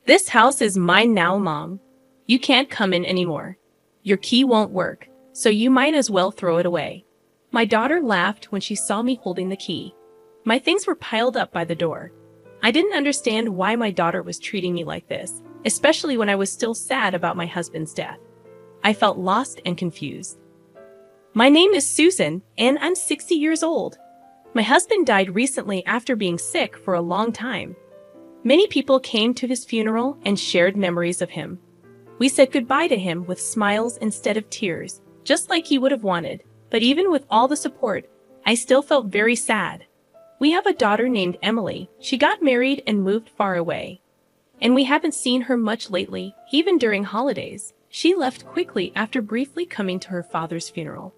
This house is mine now, Mom. You can't come in anymore. Your key won't work, so you might as well throw it away. My daughter laughed when she saw me holding the key. My things were piled up by the door. I didn't understand why my daughter was treating me like this, especially when I was still sad about my husband's death. I felt lost and confused. My name is Susan, and I'm 60 years old. My husband died recently after being sick for a long time. Many people came to his funeral and shared memories of him. We said goodbye to him with smiles instead of tears, just like he would have wanted. But even with all the support, I still felt very sad. We have a daughter named Emily. She got married and moved far away. And we haven't seen her much lately, even during holidays. She left quickly after briefly coming to her father's funeral.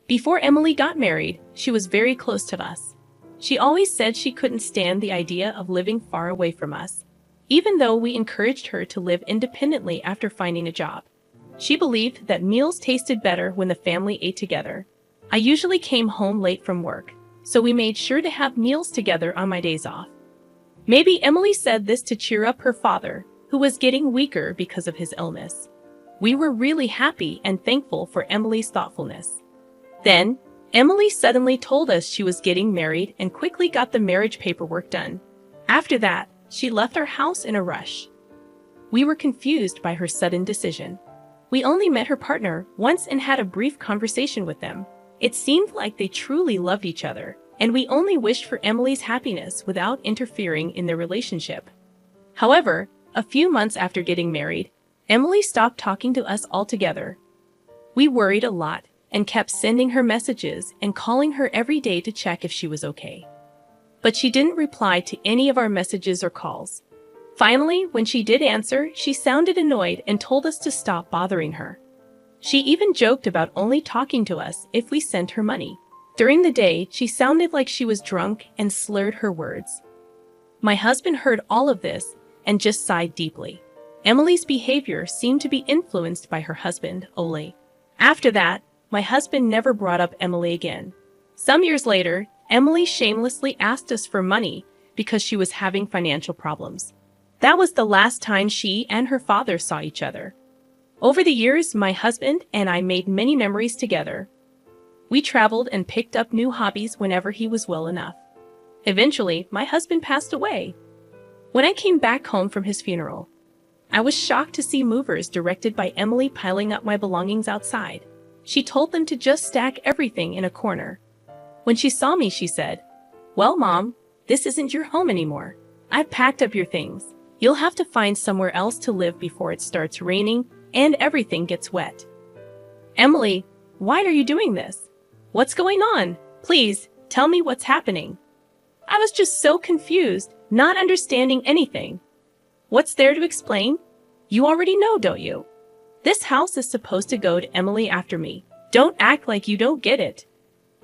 Before Emily got married, she was very close to us. She always said she couldn't stand the idea of living far away from us, even though we encouraged her to live independently after finding a job. She believed that meals tasted better when the family ate together. I usually came home late from work, so we made sure to have meals together on my days off. Maybe Emily said this to cheer up her father, who was getting weaker because of his illness. We were really happy and thankful for Emily's thoughtfulness. Then, Emily suddenly told us she was getting married and quickly got the marriage paperwork done. After that, she left our house in a rush. We were confused by her sudden decision. We only met her partner once and had a brief conversation with them. It seemed like they truly loved each other, and we only wished for Emily's happiness without interfering in their relationship. However, a few months after getting married, Emily stopped talking to us altogether. We worried a lot and kept sending her messages and calling her every day to check if she was okay. But she didn't reply to any of our messages or calls. Finally, when she did answer, she sounded annoyed and told us to stop bothering her. She even joked about only talking to us if we sent her money. During the day, she sounded like she was drunk and slurred her words. My husband heard all of this and just sighed deeply. Emily's behavior seemed to be influenced by her husband, Ole. After that, my husband never brought up Emily again. Some years later, Emily shamelessly asked us for money because she was having financial problems. That was the last time she and her father saw each other. Over the years, my husband and I made many memories together. We traveled and picked up new hobbies whenever he was well enough. Eventually, my husband passed away. When I came back home from his funeral, I was shocked to see movers directed by Emily piling up my belongings outside. She told them to just stack everything in a corner. When she saw me, she said, "Well, Mom, this isn't your home anymore. I've packed up your things. You'll have to find somewhere else to live before it starts raining and everything gets wet." Emily, why are you doing this? What's going on? Please, tell me what's happening. I was just so confused, not understanding anything. What's there to explain? You already know, don't you? This house is supposed to go to Emily after me. Don't act like you don't get it.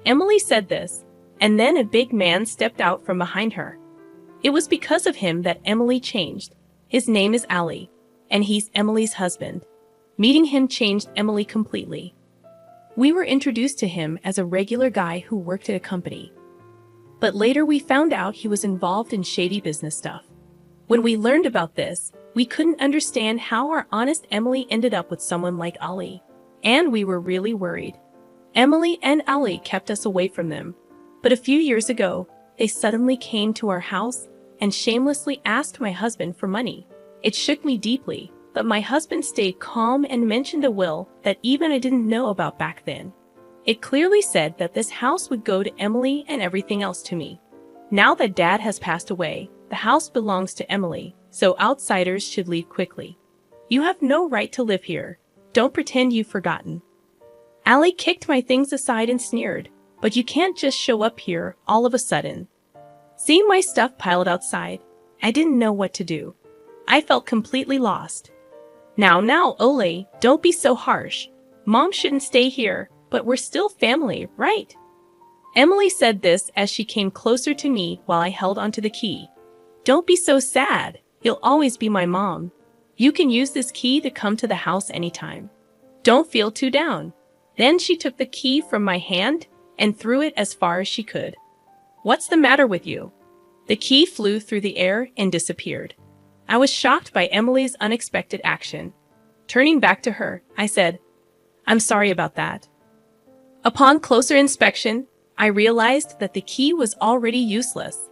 Emily said this, and then a big man stepped out from behind her. It was because of him that Emily changed. His name is Ali, and he's Emily's husband. Meeting him changed Emily completely. We were introduced to him as a regular guy who worked at a company. But later we found out he was involved in shady business stuff. When we learned about this, we couldn't understand how our honest Emily ended up with someone like Ali, and we were really worried. Emily and Ali kept us away from them, but a few years ago, they suddenly came to our house and shamelessly asked my husband for money. It shook me deeply, but my husband stayed calm and mentioned a will that even I didn't know about back then. It clearly said that this house would go to Emily and everything else to me. Now that Dad has passed away, the house belongs to Emily, so outsiders should leave quickly. You have no right to live here. Don't pretend you've forgotten. Ali kicked my things aside and sneered, but you can't just show up here all of a sudden. Seeing my stuff piled outside, I didn't know what to do. I felt completely lost. Now, Ole, don't be so harsh. Mom shouldn't stay here, but we're still family, right? Emily said this as she came closer to me while I held onto the key. Don't be so sad. You'll always be my mom. You can use this key to come to the house anytime. Don't feel too down. Then she took the key from my hand and threw it as far as she could. What's the matter with you? The key flew through the air and disappeared. I was shocked by Emily's unexpected action. Turning back to her, I said, "I'm sorry about that." Upon closer inspection, I realized that the key was already useless.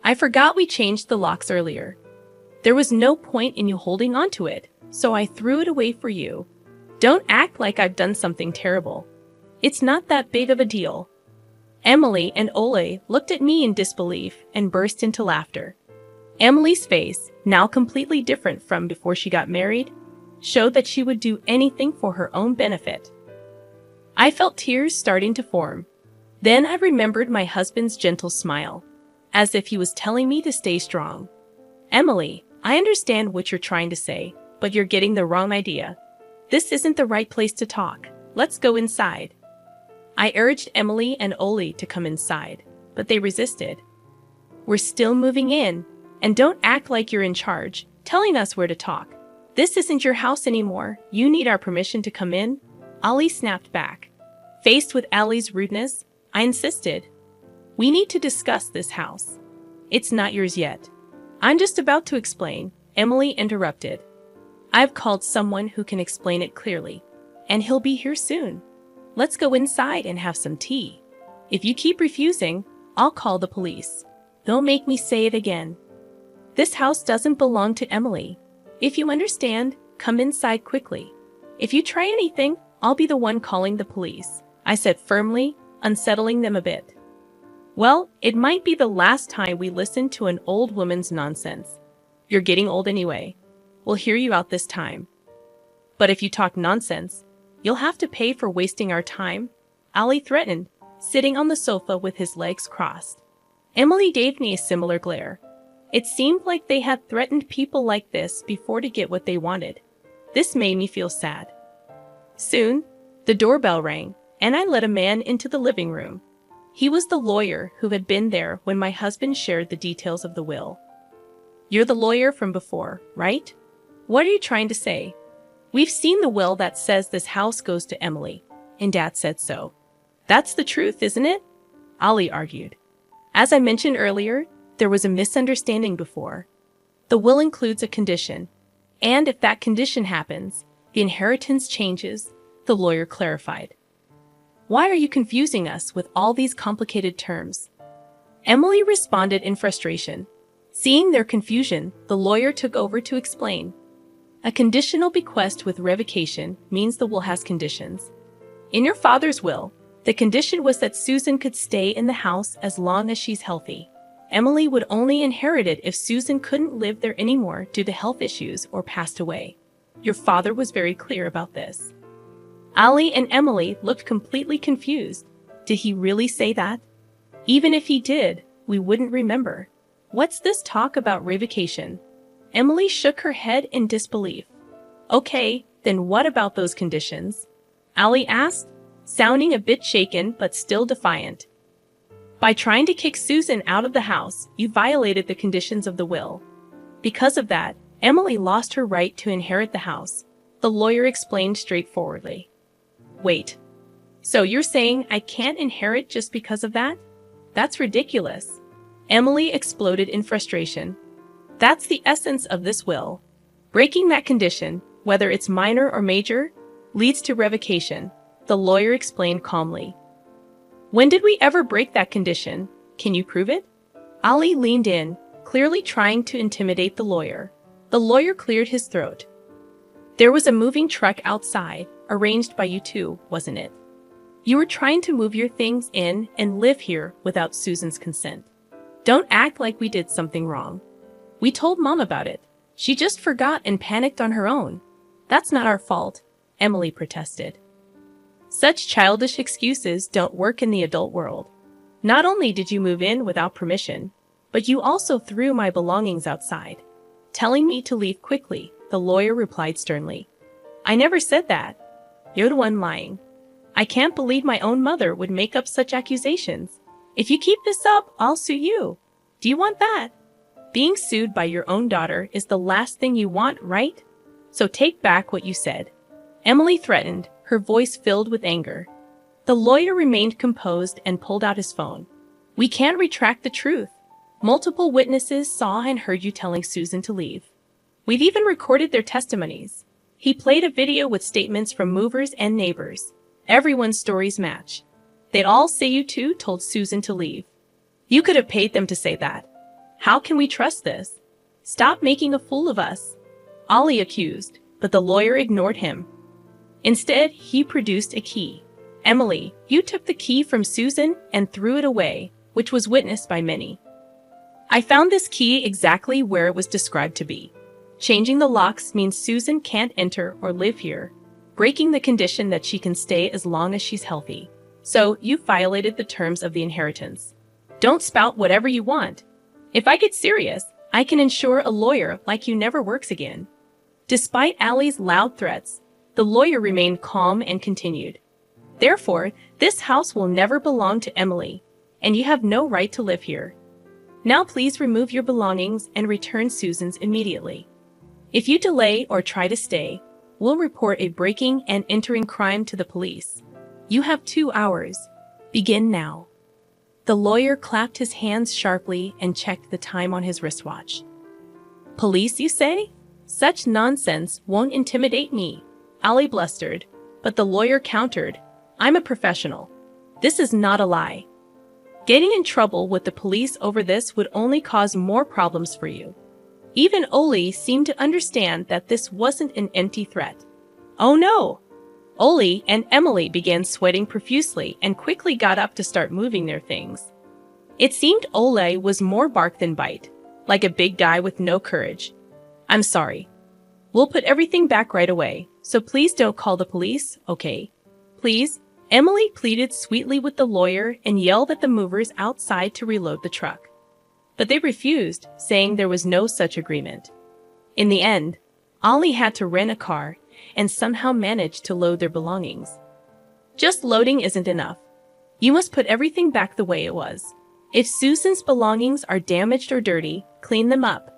I forgot we changed the locks earlier. There was no point in you holding onto it, so I threw it away for you. Don't act like I've done something terrible. It's not that big of a deal. Emily and Ole looked at me in disbelief and burst into laughter. Emily's face, now completely different from before she got married, showed that she would do anything for her own benefit. I felt tears starting to form. Then I remembered my husband's gentle smile, as if he was telling me to stay strong. "Emily, I understand what you're trying to say, but you're getting the wrong idea. This isn't the right place to talk. Let's go inside." I urged Emily and Ole to come inside, but they resisted. "We're still moving in, and don't act like you're in charge, telling us where to talk. This isn't your house anymore. You need our permission to come in." Ali snapped back. Faced with Ali's rudeness, I insisted, "We need to discuss this house. It's not yours yet." "I'm just about to explain," Emily interrupted. "I've called someone who can explain it clearly, and he'll be here soon. Let's go inside and have some tea. If you keep refusing, I'll call the police. They'll make me say it again. This house doesn't belong to Emily. If you understand, come inside quickly. If you try anything, I'll be the one calling the police," I said firmly, unsettling them a bit. "Well, it might be the last time we listen to an old woman's nonsense. You're getting old anyway. We'll hear you out this time. But if you talk nonsense, you'll have to pay for wasting our time," Ali threatened, sitting on the sofa with his legs crossed. Emily gave me a similar glare. It seemed like they had threatened people like this before to get what they wanted. This made me feel sad. Soon, the doorbell rang, and I let a man into the living room. He was the lawyer who had been there when my husband shared the details of the will. "You're the lawyer from before, right? What are you trying to say?" "We've seen the will that says this house goes to Emily, and Dad said so." "That's the truth, isn't it?" Ali argued. "As I mentioned earlier, there was a misunderstanding before. The will includes a condition, and if that condition happens, the inheritance changes," the lawyer clarified. "Why are you confusing us with all these complicated terms?" Emily responded in frustration. Seeing their confusion, the lawyer took over to explain. "A conditional bequest with revocation means the will has conditions. In your father's will, the condition was that Susan could stay in the house as long as she's healthy. Emily would only inherit it if Susan couldn't live there anymore due to health issues or passed away. Your father was very clear about this." Ali and Emily looked completely confused. Did he really say that? Even if he did, we wouldn't remember. What's this talk about revocation? Emily shook her head in disbelief. "Okay, then what about those conditions?" Ali asked, sounding a bit shaken but still defiant. "By trying to kick Susan out of the house, you violated the conditions of the will. Because of that, Emily lost her right to inherit the house," the lawyer explained straightforwardly. "Wait, so you're saying I can't inherit just because of that? That's ridiculous." Emily exploded in frustration. "That's the essence of this will. Breaking that condition, whether it's minor or major, leads to revocation," the lawyer explained calmly. "When did we ever break that condition? Can you prove it?" Ali leaned in, clearly trying to intimidate the lawyer. The lawyer cleared his throat. "There was a moving truck outside, arranged by you two, wasn't it? You were trying to move your things in and live here without Susan's consent. Don't act like we did something wrong. We told Mom about it. She just forgot and panicked on her own. That's not our fault," Emily protested. "Such childish excuses don't work in the adult world. Not only did you move in without permission, but you also threw my belongings outside, telling me to leave quickly," the lawyer replied sternly. "I never said that. You're the one lying. I can't believe my own mother would make up such accusations. If you keep this up, I'll sue you. Do you want that? Being sued by your own daughter is the last thing you want, right? So take back what you said," Emily threatened, her voice filled with anger. The lawyer remained composed and pulled out his phone. "We can't retract the truth. Multiple witnesses saw and heard you telling Susan to leave. We've even recorded their testimonies. He played a video with statements from movers and neighbors. Everyone's stories match. They'd all say you two told Susan to leave. You could have paid them to say that. How can we trust this? Stop making a fool of us, Ollie accused, but the lawyer ignored him. Instead, he produced a key. Emily, you took the key from Susan and threw it away, which was witnessed by many. I found this key exactly where it was described to be. Changing the locks means Susan can't enter or live here, breaking the condition that she can stay as long as she's healthy. So, you violated the terms of the inheritance. Don't spout whatever you want. If I get serious, I can ensure a lawyer like you never works again. Despite Allie's loud threats, the lawyer remained calm and continued. Therefore, this house will never belong to Emily, and you have no right to live here. Now please remove your belongings and return Susan's immediately. If you delay or try to stay, we'll report a breaking and entering crime to the police. You have 2 hours. Begin now. The lawyer clapped his hands sharply and checked the time on his wristwatch. Police, you say? Such nonsense won't intimidate me, Ollie blustered, but the lawyer countered. I'm a professional. This is not a lie. Getting in trouble with the police over this would only cause more problems for you. Even Ollie seemed to understand that this wasn't an empty threat. Oh no! Ollie and Emily began sweating profusely and quickly got up to start moving their things. It seemed Ollie was more bark than bite, like a big guy with no courage. I'm sorry. We'll put everything back right away, so please don't call the police, okay? Please? Emily pleaded sweetly with the lawyer and yelled at the movers outside to reload the truck. But they refused, saying there was no such agreement. In the end, Ollie had to rent a car and somehow managed to load their belongings. Just loading isn't enough. You must put everything back the way it was. If Susan's belongings are damaged or dirty, clean them up.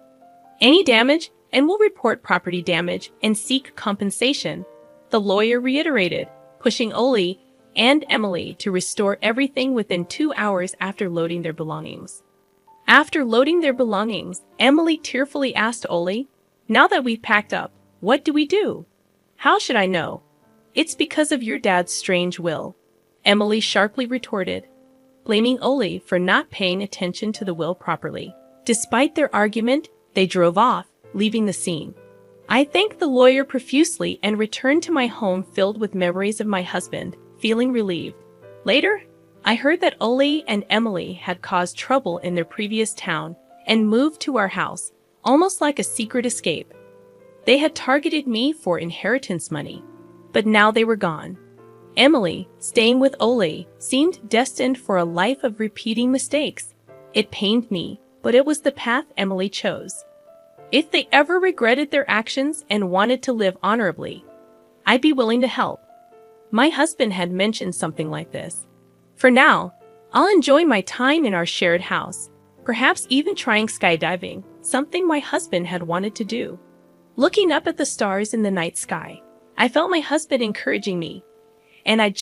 Any damage, and we'll report property damage and seek compensation, the lawyer reiterated, pushing Ollie and Emily to restore everything within 2 hours after loading their belongings. After loading their belongings, Emily tearfully asked Ollie, "Now that we've packed up, what do we do?" "How should I know? It's because of your dad's strange will," Emily sharply retorted, blaming Ollie for not paying attention to the will properly. Despite their argument, they drove off, leaving the scene. I thanked the lawyer profusely and returned to my home filled with memories of my husband, feeling relieved. Later, I heard that Ollie and Emily had caused trouble in their previous town and moved to our house, almost like a secret escape. They had targeted me for inheritance money, but now they were gone. Emily, staying with Ollie, seemed destined for a life of repeating mistakes. It pained me, but it was the path Emily chose. If they ever regretted their actions and wanted to live honorably, I'd be willing to help. My husband had mentioned something like this. For now, I'll enjoy my time in our shared house, perhaps even trying skydiving, something my husband had wanted to do. Looking up at the stars in the night sky, I felt my husband encouraging me, and I